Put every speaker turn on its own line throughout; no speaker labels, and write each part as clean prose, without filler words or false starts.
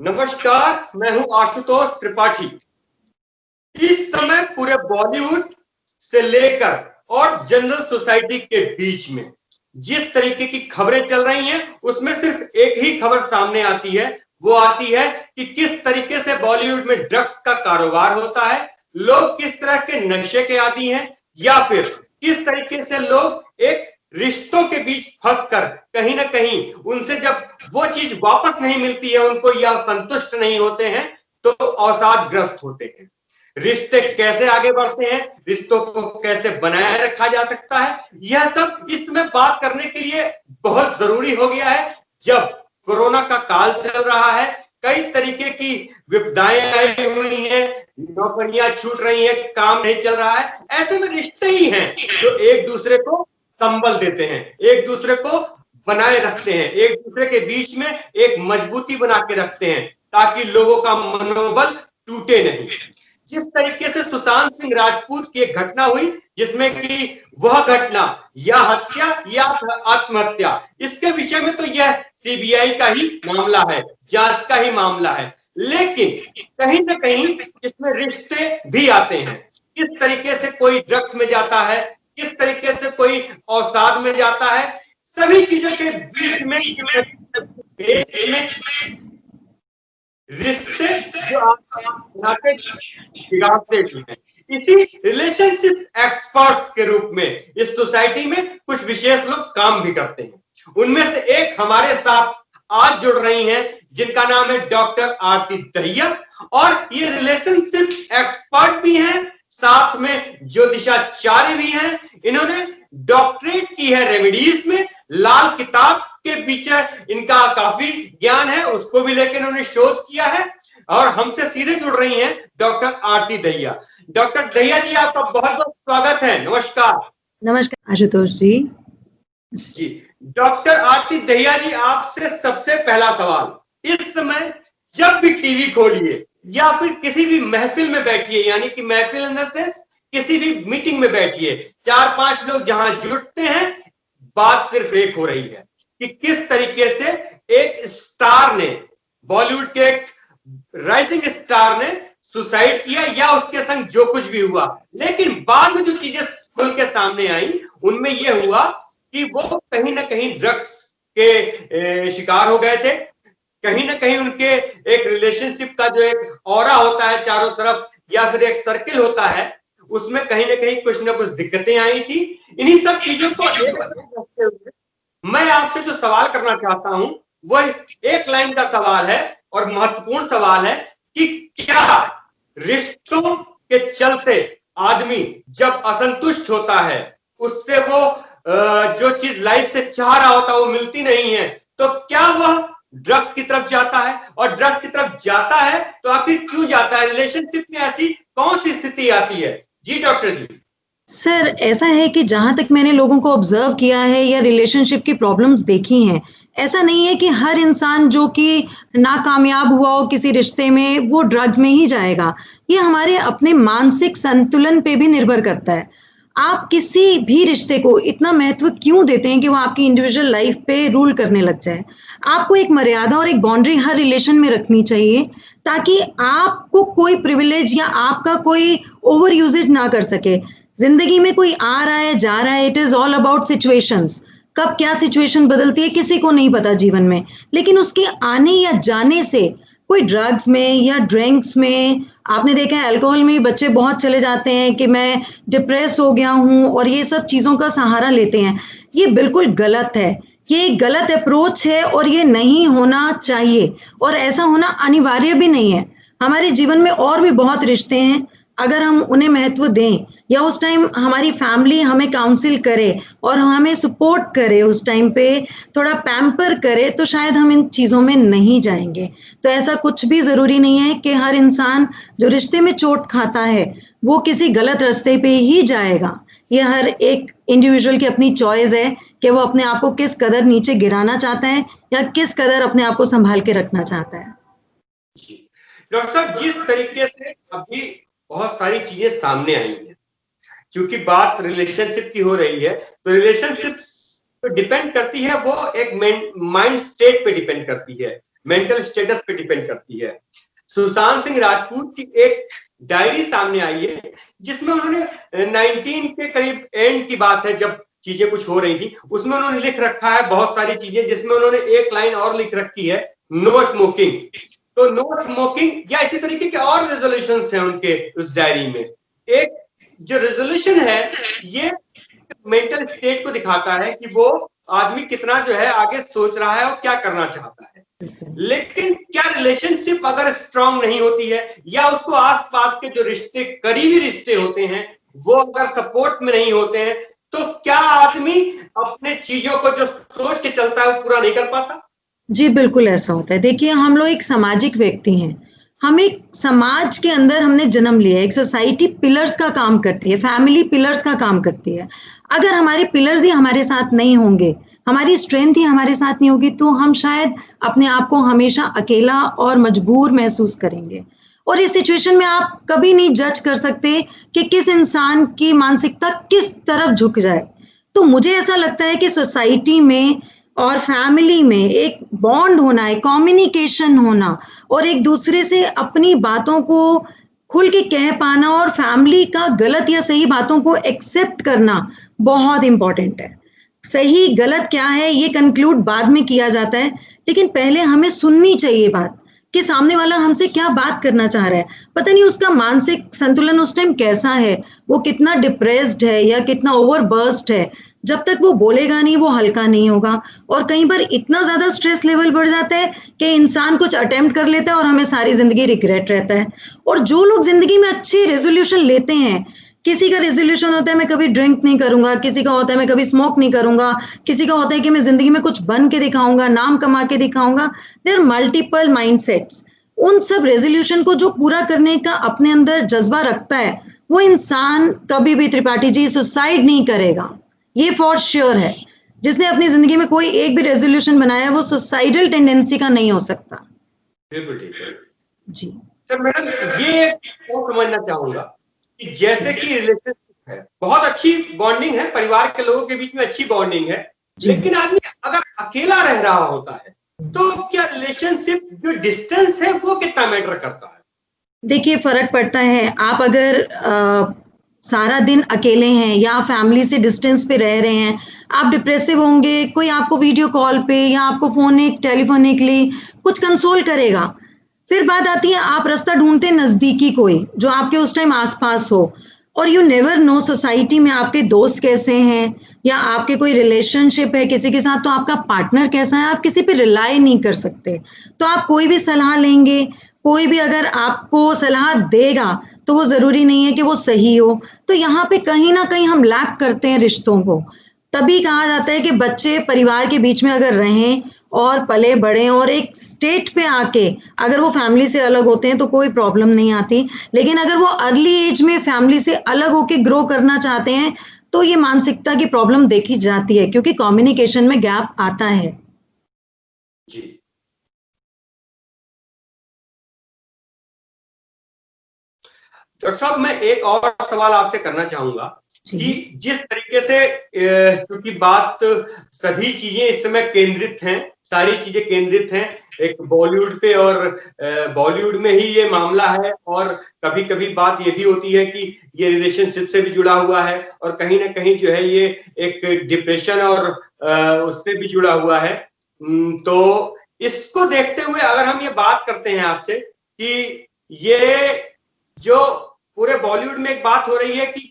नमस्कार, मैं हूं आशुतोष त्रिपाठी। इस समय पूरे बॉलीवुड से लेकर और जनरल सोसाइटी के बीच में जिस तरीके की खबरें चल रही हैं, उसमें सिर्फ एक ही खबर सामने आती है। वो आती है कि किस तरीके से बॉलीवुड में ड्रग्स का कारोबार होता है, लोग किस तरह के नशे के आदी हैं, या फिर किस तरीके से लोग एक रिश्तों के बीच फंसकर कहीं ना कहीं उनसे जब वो चीज वापस नहीं मिलती है उनको, या संतुष्ट नहीं होते हैं, तो अवसादग्रस्त होते हैं। रिश्ते कैसे आगे बढ़ते हैं, रिश्तों को कैसे बनाए रखा जा सकता है, यह सब इसमें बात करने के लिए बहुत जरूरी हो गया है। जब कोरोना का काल चल रहा है, कई तरीके की विपदाएं आई हुई हैं, नौकरियां छूट रही हैं, काम नहीं चल रहा है, ऐसे में रिश्ते ही हैं जो एक दूसरे को संबल देते हैं, एक दूसरे को बनाए रखते हैं, एक दूसरे के बीच में एक मजबूती बना के रखते हैं ताकि लोगों का मनोबल टूटे नहीं। जिस तरीके से सुशांत सिंह राजपूत की एक घटना हुई, जिसमें कि वह घटना या हत्या या आत्महत्या, इसके विषय में तो यह सीबीआई का ही मामला है, जांच का ही मामला है, लेकिन कहीं ना कहीं इसमें रिश्ते भी आते हैं। किस तरीके से कोई ड्रग्स में जाता है, किस तरीके से कोई अवसाद में जाता है, सभी चीजों के बीच में रिश्ते जो आप बिगाड़ते हैं। इसी रिलेशनशिप एक्सपर्ट्स के रूप में इस सोसाइटी में कुछ विशेष लोग काम भी करते हैं। उनमें से एक हमारे साथ आज जुड़ रही हैं, जिनका नाम है डॉक्टर आरती दहिया, और ये रिलेशनशिप एक्सपर्ट भी हैं, साथ में ज्योतिषाचार्य भी हैं। इन्होंने डॉक्टरेट की है रेमेडीज में, लाल किताब के पीछे इनका काफी ज्ञान है, उसको भी लेकर इन्होंने शोध किया है। और हमसे सीधे जुड़ रही हैं डॉक्टर आरती दहिया। डॉक्टर दहिया जी, आपका बहुत बहुत स्वागत है। नमस्कार।
नमस्कार आशुतोष जी।
जी डॉक्टर आरती दहिया जी, आपसे सबसे पहला सवाल, इस समय जब भी टीवी खोलिए या फिर किसी भी महफिल में बैठिए, यानी कि महफिल अंदर से किसी भी मीटिंग में बैठिए, 4-5 लोग जहां जुटते हैं, बात सिर्फ एक हो रही है कि किस तरीके से एक स्टार ने, बॉलीवुड के एक राइजिंग स्टार ने सुसाइड किया या उसके संग जो कुछ भी हुआ। लेकिन बाद में जो चीजें खुल के सामने आई, उनमें यह हुआ कि वो कहीं ना कहीं ड्रग्स के शिकार हो गए थे। कहीं ना कहीं उनके एक रिलेशनशिप का जो एक ऑरा होता है चारों तरफ, या फिर एक सर्किल होता है, उसमें कहीं ना कहीं कुछ ना कुछ दिक्कतें आई थी। इन्हीं सब चीजों को रखते हुए मैं आपसे जो सवाल करना चाहता हूं, वह एक लाइन का सवाल है और महत्वपूर्ण सवाल है कि क्या रिश्तों के चलते आदमी जब असंतुष्ट होता है, उससे वो जो चीज लाइफ से चाह रहा होता है वो मिलती नहीं है, तो क्या वह ड्रग्स की तरफ जाता है? और ड्रग्स की तरफ जाता है तो आखिर क्यों जाता है? रिलेशनशिप में ऐसी कौन सी स्थिति आती है? जी डॉक्टर जी।
सर, ऐसा है कि जहाँ तक मैंने लोगों को ऑब्जर्व किया है या रिलेशनशिप की प्रॉब्लम्स देखी हैं, ऐसा नहीं है कि हर इंसान जो कि नाकामयाब हुआ हो किसी रिश्ते में, वो ड्रग्स में ही जाएगा। ये हमारे अपने मानसिक संतुलन पे भी निर्भर करता है। आप किसी भी रिश्ते को इतना महत्व क्यों देते हैं कि वो आपकी इंडिविजुअल लाइफ पे रूल करने लग जाए? आपको एक मर्यादा और एक बाउंड्री हर रिलेशन में रखनी चाहिए, ताकि आपको कोई प्रिविलेज या आपका कोई ओवर यूसेज ना कर सके। जिंदगी में कोई आ रहा है, जा रहा है, it is all about situations. कब क्या सिचुएशन बदलती है किसी को नहीं पता जीवन में, लेकिन उसके आने या जाने से कोई ड्रग्स में या ड्रिंक्स में, आपने देखा है अल्कोहल में बच्चे बहुत चले जाते हैं कि मैं डिप्रेस हो गया हूं, और ये सब चीजों का सहारा लेते हैं। ये बिल्कुल गलत है, ये एक गलत अप्रोच है और ये नहीं होना चाहिए, और ऐसा होना अनिवार्य भी नहीं है। हमारे जीवन में और भी बहुत रिश्ते हैं, अगर हम उन्हें महत्व दें या उस टाइम हमारी फैमिली हमें काउंसिल करे और हमें सपोर्ट करे, उस टाइम पे थोड़ा पैम्पर करे, तो शायद हम इन चीज़ों में नहीं जाएंगे। तो ऐसा कुछ भी ज़रूरी नहीं है कि हर इंसान जो रिश्ते में चोट खाता है वो किसी गलत रास्ते पे ही जाएगा। ये हर एक इंडिविजुअल की अपनी चॉइस है कि वो अपने आप को किस कदर नीचे गिराना चाहता है या किस कदर अपने आप को संभाल के रखना चाहता है।
डॉक्टर साहब, जिस तरीके से अभी बहुत सारी चीजें सामने आई हैं, क्योंकि बात रिलेशनशिप की हो रही है, तो रिलेशनशिप पे डिपेंड करती है, वो एक माइंड स्टेट पे डिपेंड करती है। मेंटल स्टेटस पे डिपेंड करती है। सुशांत सिंह राजपूत की एक डायरी सामने आई है जिसमें उन्होंने 19 के करीब एंड की बात है, जब चीजें कुछ हो रही थी, उसमें उन्होंने लिख रखा है बहुत सारी चीजें, जिसमें उन्होंने एक लाइन और लिख रखी है, नो स्मोकिंग। तो नो स्मोकिंग या इसी तरीके के और रेजोल्यूशंस हैं उनके उस डायरी में। एक जो रेजोल्यूशन है ये मेंटल स्टेट को दिखाता है कि वो आदमी कितना जो है आगे सोच रहा है और क्या करना चाहता है। लेकिन क्या रिलेशनशिप अगर स्ट्रांग नहीं होती है या उसको आसपास के जो रिश्ते, करीबी रिश्ते होते हैं, वो अगर सपोर्ट में नहीं होते हैं, तो क्या आदमी अपने चीजों को जो सोच के चलता है वो पूरा नहीं कर पाता?
जी, बिल्कुल ऐसा होता है। देखिए, हम लोग एक सामाजिक व्यक्ति हैं। हम एक समाज के अंदर हमने जन्म लिया है। एक सोसाइटी पिलर्स का काम करती है, फैमिली पिलर्स का काम करती है। अगर हमारे पिलर्स ही हमारे साथ नहीं होंगे, हमारी स्ट्रेंथ ही हमारे साथ नहीं होगी, तो हम शायद अपने आप को हमेशा अकेला और मजबूर महसूस करेंगे। और इस सिचुएशन में आप कभी नहीं जज कर सकते कि किस इंसान की मानसिकता किस तरफ झुक जाए। तो मुझे ऐसा लगता है कि सोसाइटी में और फैमिली में एक बॉन्ड होना है, कम्युनिकेशन होना और एक दूसरे से अपनी बातों को खुल के कह पाना और फैमिली का गलत या सही बातों को एक्सेप्ट करना बहुत इंपॉर्टेंट है। सही गलत क्या है ये कंक्लूड बाद में किया जाता है, लेकिन पहले हमें सुननी चाहिए बात कि सामने वाला हमसे क्या बात करना चाह रहा है। पता नहीं उसका मानसिक संतुलन उस टाइम कैसा है, वो कितना डिप्रेस्ड है या कितना ओवरबर्स्ट है। जब तक वो बोलेगा नहीं वो हल्का नहीं होगा। और कई बार इतना ज्यादा स्ट्रेस लेवल बढ़ जाता है कि इंसान कुछ अटेम्प्ट कर लेता है और हमें सारी जिंदगी रिग्रेट रहता है। और जो लोग जिंदगी में अच्छे रेजोल्यूशन लेते हैं, किसी का रेजोल्यूशन होता है मैं कभी ड्रिंक नहीं करूंगा, किसी का होता है मैं कभी स्मोक नहीं करूंगा, किसी का होता है कि मैं जिंदगी में कुछ बन के दिखाऊंगा, नाम कमा के दिखाऊंगा। There multiple mindsets. उन सब रेजोल्यूशन को जो पूरा करने का अपने अंदर जज्बा रखता है, वो इंसान कभी भी, त्रिपाठी जी, सुसाइड नहीं करेगा। ये फॉर श्योर है। जिसने अपनी जिंदगी में कोई एक भी रेजोल्यूशन बनाया वो सुसाइडल टेंडेंसी का नहीं हो सकता।
बिल्कुल ठीक है
जी
सर। मैडम, ये समझना चाहूंगा कि जैसे कि रिलेशनशिप है, बहुत अच्छी बॉन्डिंग है, परिवार के लोगों के बीच में अच्छी बॉन्डिंग है, लेकिन आदमी अगर अकेला रह रहा होता है तो क्या रिलेशनशिप जो डिस्टेंस है वो कितना मैटर करता है?
देखिए, फर्क पड़ता है। आप अगर सारा दिन अकेले हैं या फैमिली से डिस्टेंस पे रह रहे हैं, आप डिप्रेसिव होंगे, कोई आपको वीडियो कॉल पे या आपको टेलीफोनिकली कुछ कंसोल करेगा। फिर बात आती है आप रास्ता ढूंढते नजदीकी कोई जो आपके उस टाइम आसपास हो, और यू नेवर नो सोसाइटी में आपके दोस्त कैसे हैं या आपके कोई रिलेशनशिप है किसी के साथ, तो आपका पार्टनर कैसा है, आप किसी पे रिलाई नहीं कर सकते। तो आप कोई भी सलाह लेंगे, कोई भी अगर आपको सलाह देगा तो वो जरूरी नहीं है कि वो सही हो। तो यहाँ पे कहीं ना कहीं हम लैक करते हैं रिश्तों को। तभी कहा जाता है कि बच्चे परिवार के बीच में अगर रहें और पले बढ़े और एक स्टेट पे आके अगर वो फैमिली से अलग होते हैं तो कोई प्रॉब्लम नहीं आती, लेकिन अगर वो अर्ली एज में फैमिली से अलग होके ग्रो करना चाहते हैं तो ये मानसिकता की प्रॉब्लम देखी जाती है, क्योंकि कम्युनिकेशन में गैप आता है।
जी। डॉक्टर साहब, मैं एक और सवाल आपसे करना चाहूंगा कि जिस तरीके से क्योंकि बात सभी चीजें इस समय केंद्रित हैं, सारी चीजें केंद्रित हैं एक बॉलीवुड पे, और बॉलीवुड में ही ये मामला है, और कभी कभी बात ये भी होती है कि ये रिलेशनशिप से भी जुड़ा हुआ है और कहीं ना कहीं जो है ये एक डिप्रेशन और उससे भी जुड़ा हुआ है। तो इसको देखते हुए अगर हम ये बात करते हैं आपसे कि ये जो पूरे बॉलीवुड में एक बात हो रही है कि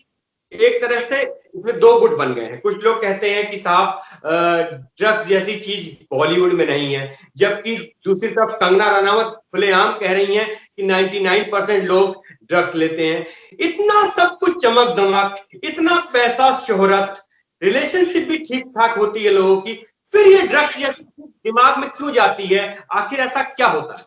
एक तरह से इसमें दो गुट बन गए हैं। कुछ लोग कहते हैं कि साहब ड्रग्स जैसी चीज बॉलीवुड में नहीं है, जबकि दूसरी तरफ कंगना रनावत खुलेआम कह रही हैं कि 99% लोग ड्रग्स लेते हैं। इतना सब कुछ चमक दमक, इतना पैसा, शोहरत, रिलेशनशिप भी ठीक ठाक होती है लोगों की, फिर ये ड्रग्स जैसी दिमाग में क्यों जाती है? आखिर ऐसा क्या होता है?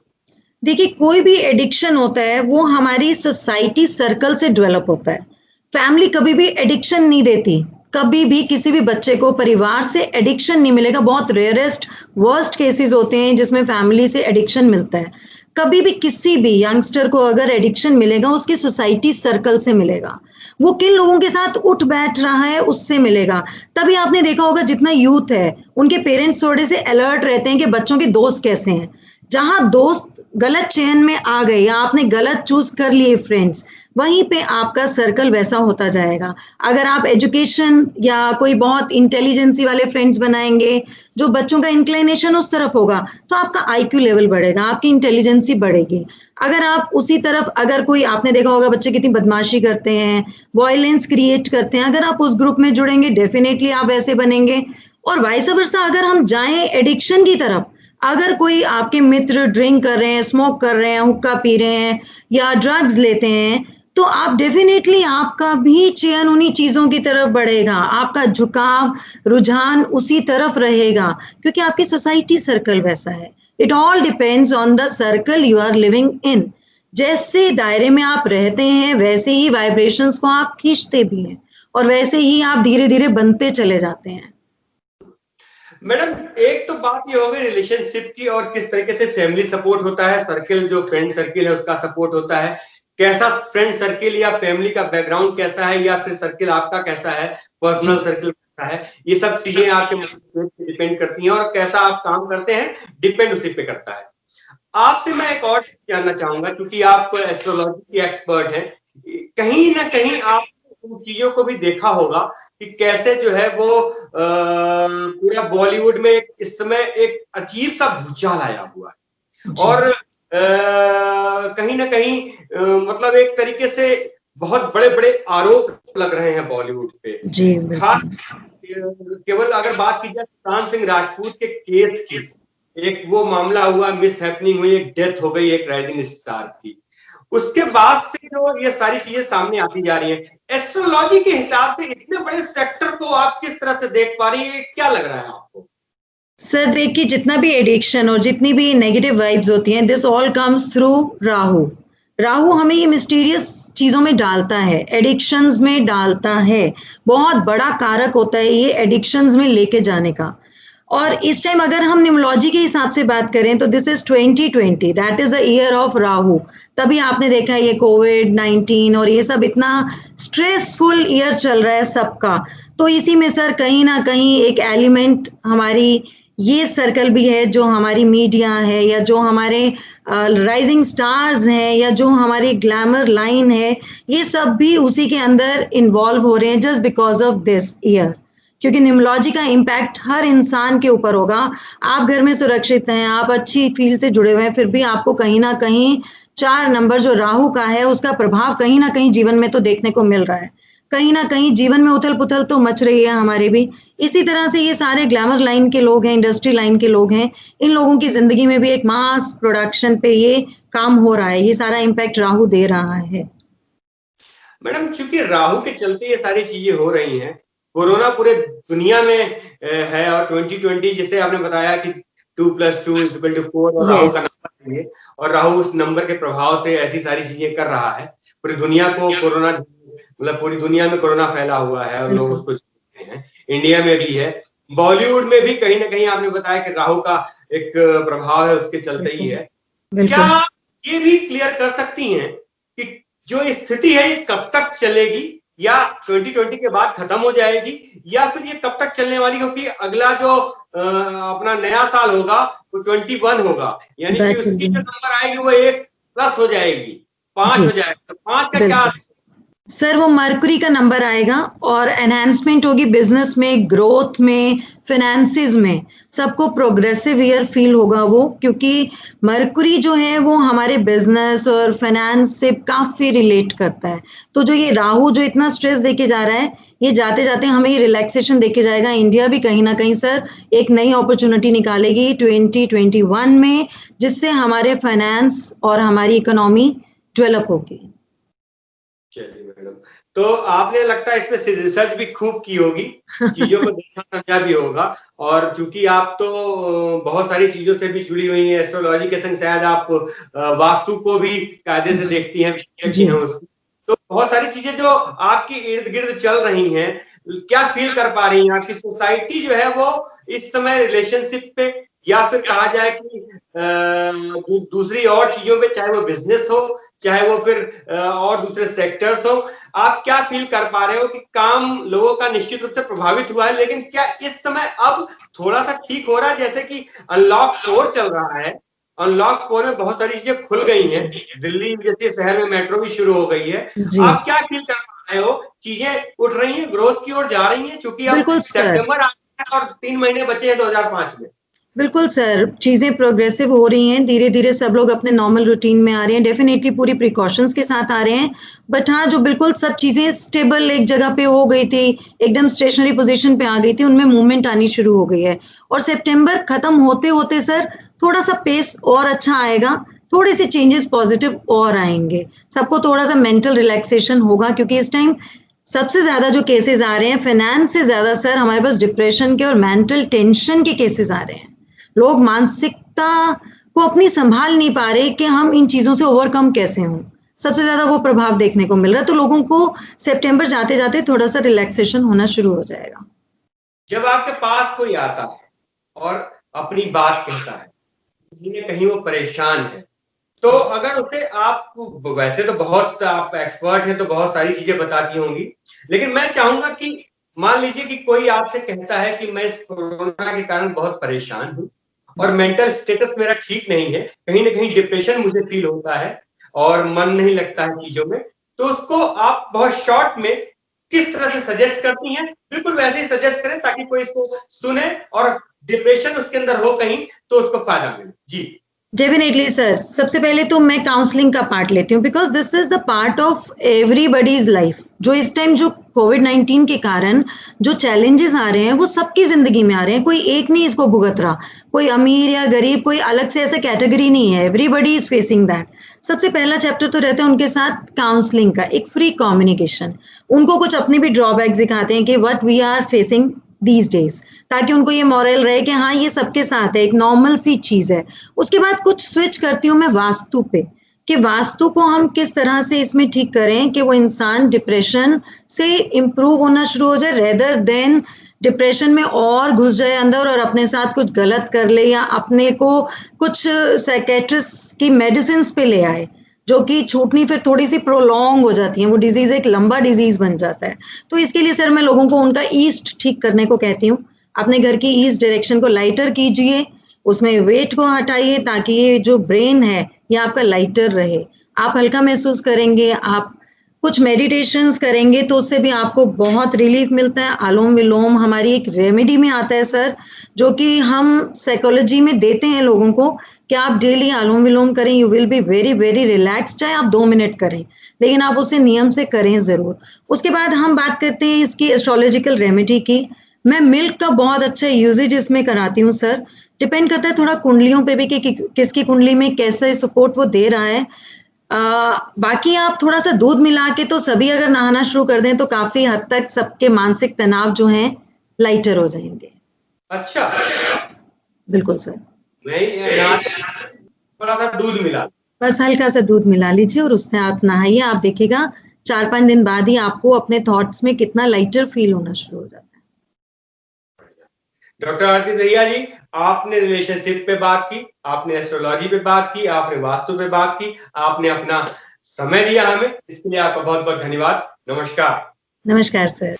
देखिए, कोई भी एडिक्शन होता है वो हमारी सोसाइटी सर्कल से डेवलप होता है। फैमिली कभी भी एडिक्शन नहीं देती, कभी भी किसी भी बच्चे को परिवार से एडिक्शन नहीं मिलेगा। बहुत रेयरेस्ट वर्स्ट केसेस होते हैं जिसमें फैमिली से एडिक्शन मिलता है। कभी भी किसी भी यंगस्टर को अगर एडिक्शन मिलेगा उसकी सोसाइटी सर्कल से मिलेगा, वो किन लोगों के साथ उठ बैठ रहा है उससे मिलेगा। तभी आपने देखा होगा जितना यूथ है उनके पेरेंट्स थोड़े से अलर्ट रहते हैं कि बच्चों के दोस्त कैसे हैं, जहां दोस्त गलत चयन में आ गए या आपने गलत चूज कर लिए फ्रेंड्स, वहीं पे आपका सर्कल वैसा होता जाएगा। अगर आप एजुकेशन या कोई बहुत इंटेलिजेंसी वाले फ्रेंड्स बनाएंगे, जो बच्चों का इंक्लिनेशन उस तरफ होगा, तो आपका आईक्यू लेवल बढ़ेगा, आपकी इंटेलिजेंसी बढ़ेगी। अगर आप उसी तरफ, अगर कोई, आपने देखा होगा बच्चे कितनी बदमाशी करते हैं, वॉयलेंस क्रिएट करते हैं, अगर आप उस ग्रुप में जुड़ेंगे डेफिनेटली आप वैसे बनेंगे। और वाइस वर्सा अगर हम जाएं एडिक्शन की तरफ, अगर कोई आपके मित्र ड्रिंक कर रहे हैं, स्मोक कर रहे हैं, हुक्का पी रहे हैं या ड्रग्स लेते हैं, तो आप डेफिनेटली आपका भी चयन उन्हीं चीजों की तरफ बढ़ेगा, आपका झुकाव, रुझान उसी तरफ रहेगा, क्योंकि आपकी सोसाइटी सर्कल वैसा है। It all depends on the circle you are living in. जैसे दायरे में आप रहते हैं वैसे ही वाइब्रेशंस को आप खींचते भी हैं, और वैसे ही आप धीरे धीरे बनते चले जाते हैं।
मैडम, एक तो बात ये हो गई रिलेशनशिप की, और किस तरीके से फैमिली सपोर्ट होता है, सर्किल जो फ्रेंड सर्किल है उसका सपोर्ट होता है, कैसा फ्रेंड सर्किल या फैमिली का बैकग्राउंड कैसा है, या फिर सर्किल आपका कैसा है, पर्सनल सर्किल कैसा है, ये सब चीजें आपके पे डिपेंड करती हैं, और कैसा आप काम करते हैं डिपेंड उसी पे करता है। आपसे मैं एक और जानना चाहूंगा, क्योंकि आप एस्ट्रोलॉजी के एक्सपर्ट हैं, कहीं ना कहीं आप उन चीजों को भी देखा होगा कि कैसे जो है वो पूरा बॉलीवुड में इस समय एक अजीब सा भूचाल आया हुआ है, और कहीं ना कहीं मतलब एक तरीके से बहुत बड़े बड़े आरोप लग रहे हैं बॉलीवुड पे।
जी,
खास केवल अगर बात की जाए सुशांत सिंह राजपूत के केस की, एक वो मामला हुआ, मिस हैपनिंग हुई, एक डेथ हो गई एक राइजिंग स्टार की, उसके बाद से जो ये सारी चीजें सामने आती जा रही हैं, एस्ट्रोलॉजी के हिसाब से इतने बड़े सेक्टर को आप किस तरह से देख पा रही है, क्या लग रहा है आपको?
सर देखिए, जितना भी एडिक्शन और जितनी भी नेगेटिव वाइब्स होती हैं, this all comes through Rahu. Rahu हमें ये मिस्टीरियस चीजों में डालता है, एडिक्शंस में डालता है, बहुत बड़ा कारक होता है ये एडिक्शंस में लेके जाने का। और इस टाइम अगर हम न्यूमरोलॉजी के हिसाब से बात करें तो this is 2020, that is the year of Rahu. तभी आपने देखा ये कोविड-19 और ये सब इतना स्ट्रेसफुल ईयर चल रहा है सबका। तो इसी में सर कहीं ना कहीं एक एलिमेंट हमारी ये सर्कल भी है, जो हमारी मीडिया है या जो हमारे राइजिंग स्टार्स हैं या जो हमारी ग्लैमर लाइन है, ये सब भी उसी के अंदर इन्वॉल्व हो रहे हैं just because of this year. क्योंकि न्यूमरोलॉजी का इम्पैक्ट हर इंसान के ऊपर होगा। आप घर में सुरक्षित हैं, आप अच्छी फील्ड से जुड़े हुए हैं, फिर भी आपको कहीं ना कहीं 4 नंबर जो राहु का है उसका प्रभाव कहीं ना कहीं जीवन में तो देखने को मिल रहा है। कहीं ना कहीं जीवन में उथल पुथल तो मच रही है हमारे भी। इसी तरह से ये सारे ग्लैमर लाइन के लोग हैं, इंडस्ट्री लाइन के लोग हैं, इन लोगों की जिंदगी में भी एक मास प्रोडक्शन पे ये काम हो रहा है, ये सारा इम्पैक्ट राहु दे रहा है।
मैडम, चूंकि राहु के चलते ये सारी चीजें हो रही हैं, कोरोना पूरे दुनिया में है, और 2020 जैसे आपने बताया कि 2+2=4 और राहु का नंबर है, और राहु उस नंबर के प्रभाव से ऐसी सारी चीजें कर रहा है। पूरी दुनिया को कोरोना, मतलब पूरी दुनिया में कोरोना फैला हुआ है और लोग उसको जानते हैं, इंडिया में भी है, बॉलीवुड में भी कहीं ना कहीं आपने बताया कि राहु का एक प्रभाव है, उसके चलते ही है। क्या आप ये भी क्लियर कर सकती हैं कि जो स्थिति है ये कब तक चलेगी, या 2020 के बाद खत्म हो जाएगी, या फिर ये कब तक चलने वाली, क्योंकि अगला जो अपना नया साल होगा वो 21 होगा, यानी कि उसकी जो नंबर आएगी वो 1+ हो जाएगी, 5 हो जाएगा, तो 5 का क्या?
सर वो मरकुरी का नंबर आएगा और एनहांसमेंट होगी बिजनेस में, ग्रोथ में, फिनेंसेस में, सबको प्रोग्रेसिव ईयर फील होगा वो, क्योंकि मरकुरी जो है वो हमारे बिजनेस और फाइनेंस से काफी रिलेट करता है। तो जो ये राहु जो इतना स्ट्रेस देके जा रहा है, ये जाते जाते हमें ये रिलैक्सेशन देके जाएगा। इंडिया भी कहीं ना कहीं सर एक नई अपॉर्चुनिटी निकालेगी 2021 में, जिससे हमारे फाइनेंस और हमारी इकोनॉमी डेवलप होगी।
चलिए मैडम, तो आपने लगता है इसमें रिसर्च भी खूब की होगी, चीजों को देखा समझा भी होगा, और चूंकि आप तो बहुत सारी चीजों से भी जुड़ी हुई हैं, एस्ट्रोलॉजी के संग शायद आप वास्तु को भी कायदे से देखती हैं, तो बहुत सारी चीजें जो आपकी इर्द गिर्द चल रही हैं, क्या फील कर पा रही हैं? आपकी सोसाइटी जो है वो इस समय रिलेशनशिप पे, या फिर कहा जाए कि दूसरी और चीजों पे, चाहे वो बिजनेस हो, चाहे वो फिर और दूसरे सेक्टर्स हो, आप क्या फील कर पा रहे हो कि काम लोगों का निश्चित रूप से प्रभावित हुआ है, लेकिन क्या इस समय अब थोड़ा सा ठीक हो रहा है, जैसे कि अनलॉक 4 चल रहा है, अनलॉक 4 में बहुत सारी चीजें खुल गई हैं, दिल्ली जैसे शहर में मेट्रो भी शुरू हो गई है। आप क्या फील कर पा रहे हो, चीजें उठ रही हैं, ग्रोथ की ओर जा रही हैं, क्योंकि अब सितंबर आ गया है और 3 महीने बचे हैं 2005 में।
बिल्कुल सर, चीजें प्रोग्रेसिव हो रही हैं, धीरे धीरे सब लोग अपने नॉर्मल रूटीन में आ रहे हैं, डेफिनेटली पूरी प्रिकॉशंस के साथ आ रहे हैं। बट हाँ, जो बिल्कुल सब चीजें स्टेबल एक जगह पे हो गई थी, एकदम स्टेशनरी पोजीशन पे आ गई थी, उनमें मूवमेंट आनी शुरू हो गई है। और सितंबर खत्म होते होते सर थोड़ा सा पेस और अच्छा आएगा, थोड़े से चेंजेस पॉजिटिव और आएंगे, सबको थोड़ा सा मेंटल रिलैक्सेशन होगा, क्योंकि इस टाइम सबसे ज्यादा जो केसेस आ रहे हैं फाइनेंस से ज्यादा सर हमारे पास डिप्रेशन के और मेंटल टेंशन के केसेस आ रहे हैं। लोग मानसिकता को अपनी संभाल नहीं पा रहे कि हम इन चीजों से ओवरकम कैसे हों, सबसे ज्यादा वो प्रभाव देखने को मिल रहा है। तो लोगों को सितंबर जाते जाते थोड़ा सा रिलैक्सेशन होना शुरू हो जाएगा।
जब आपके पास कोई आता है और अपनी बात कहता है, कहीं न कहीं वो परेशान है, तो अगर उसे आप, वैसे तो बहुत आप एक्सपर्ट हैं तो बहुत सारी चीजें बताती होंगी, लेकिन मैं चाहूंगा कि मान लीजिए कि कोई आपसे कहता है कि मैं इस कोरोना के कारण बहुत परेशान हूं और मेंटल स्टेटस मेरा ठीक नहीं है, कहीं ना कहीं डिप्रेशन मुझे फील होता है और मन नहीं लगता है चीजों में, तो उसको आप बहुत शॉर्ट में किस तरह से सजेस्ट करती हैं? बिल्कुल वैसे ही सजेस्ट करें ताकि कोई इसको सुने और डिप्रेशन उसके अंदर हो कहीं तो उसको फायदा मिले। जी
डेफिनेटली सर, सबसे पहले तो मैं काउंसलिंग का पार्ट लेती हूँ, because this is the part of everybody's life. जो इस टाइम जो कोविड-19 के कारण जो चैलेंजेस आ रहे हैं वो सबकी जिंदगी में आ रहे हैं, कोई एक नहीं इसको भुगत रहा, कोई अमीर या गरीब, कोई अलग से ऐसा कैटेगरी नहीं है, एवरीबडी इज फेसिंग दैट। सबसे पहला चैप्टर तो रहता है उनके साथ काउंसलिंग का, एक फ्री कम्युनिकेशन, उनको कुछ अपने भी ड्रॉबैक्स दिखाते हैं कि what we are facing these days, ताकि उनको ये मॉरल रहे कि हाँ ये सबके साथ है, एक नॉर्मल सी चीज है। उसके बाद कुछ स्विच करती हूँ मैं वास्तु पे, कि वास्तु को हम किस तरह से इसमें ठीक करें कि वो इंसान डिप्रेशन से इम्प्रूव होना शुरू हो जाए, रेदर देन डिप्रेशन में और घुस जाए अंदर और अपने साथ कुछ गलत कर ले या अपने को कुछ साइकेट्रिस्ट की मेडिसिन पे ले आए, जो कि छूटनी फिर थोड़ी सी प्रोलॉन्ग हो जाती है, वो डिजीज एक लंबा डिजीज बन जाता है। तो इसके लिए सर मैं लोगों को उनका ईस्ट ठीक करने को कहती हूँ। अपने घर की ईस्ट डायरेक्शन को लाइटर कीजिए, उसमें वेट को हटाइए ताकि ये जो ब्रेन है ये आपका लाइटर रहे, आप हल्का महसूस करेंगे। आप कुछ मेडिटेशंस करेंगे तो उससे भी आपको बहुत रिलीफ मिलता है। अनुलोम विलोम हमारी एक रेमेडी में आता है सर, जो कि हम साइकोलॉजी में देते हैं लोगों को कि आप डेली अनुलोम विलोम करें, you will be very very relax, चाहे आप 2 मिनट करें, लेकिन आप उसे नियम से करें जरूर। उसके बाद हम बात करते हैं इसकी एस्ट्रोलॉजिकल रेमेडी की। मैं मिल्क का बहुत अच्छा यूजेज इसमें कराती हूँ सर, डिपेंड करता है थोड़ा कुंडलियों पे भी कि किसकी कुंडली में कैसे सपोर्ट वो दे रहा है। बाकी आप थोड़ा सा दूध मिला के तो सभी अगर नहाना शुरू कर दें तो काफी हद तक सबके मानसिक तनाव जो हैं लाइटर हो जाएंगे।
अच्छा,
बिल्कुल सर।
थोड़ा सा दूध मिला,
बस हल्का सा दूध मिला लीजिए और उससे आप नहाइए, आप देखिएगा 4-5 दिन बाद ही आपको अपने थॉट्स में कितना लाइटर फील होना शुरू हो जाता है।
डॉक्टर आरती दहिया जी, आपने रिलेशनशिप पे बात की, आपने एस्ट्रोलॉजी पे बात की, आपने वास्तु पे बात की, आपने अपना समय दिया हमें, इसके लिए आपका बहुत बहुत धन्यवाद। नमस्कार।
नमस्कार सर।